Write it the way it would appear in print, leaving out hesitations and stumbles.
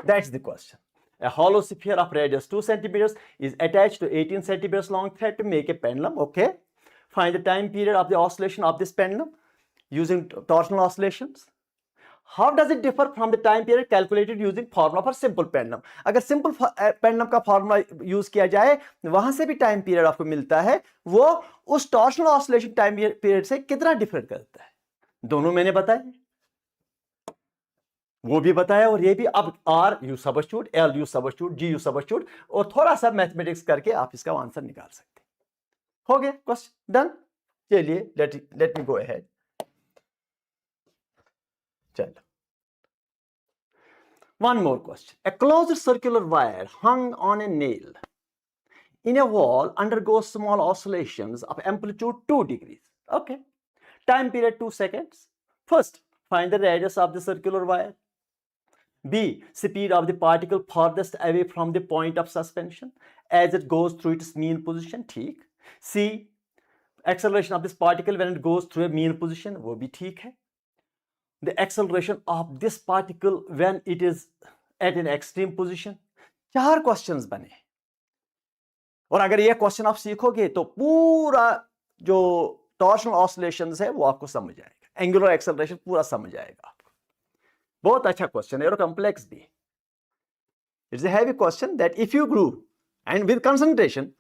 That's the question. A hollow sphere of radius 2 centimeters is attached to 18 centimeters long thread to make a pendulum. Okay. Find the time period of the oscillation of this pendulum using torsional oscillations. How does it differ from the time period calculated using formula for simple pendulum? अगर simple pendulum का formula use किया जाए, वहां से भी time period आपको मिलता है, वो उस torsional oscillation time period से कितना different करता है? दोनों मैंने बताया, वो भी बताया और ये भी. अब R you substitute, L you substitute, G you substitute और थोड़ा सा मैथमेटिक्स करके आप इसका आंसर निकाल सकते हैं. हो गया क्वेश्चन डन. चलिए लेट मी गो अहेड. चलो, one more question. A closed circular wire hung on a nail in a wall undergoes small oscillations of amplitude 2 degrees. Okay. Time period 2 seconds. First, find the radius of the circular wire. B, speed of the particle farthest away from the point of suspension as it goes through its mean position. ठीक. C, acceleration of this particle when it goes through a mean position. वो भी ठीक है. The acceleration of this particle when it is at an extreme position. 4 questions बने. और अगर ये question आप सीखोगे तो पूरा जो टॉर्शनल ऑसिलेशंस है वो आपको समझ आएगा. एंगुलर एक्सेलरेशन पूरा समझ आएगा आपको. बहुत अच्छा क्वेश्चन है और कॉम्प्लेक्स भी. It's a heavy question that if you grew and with concentration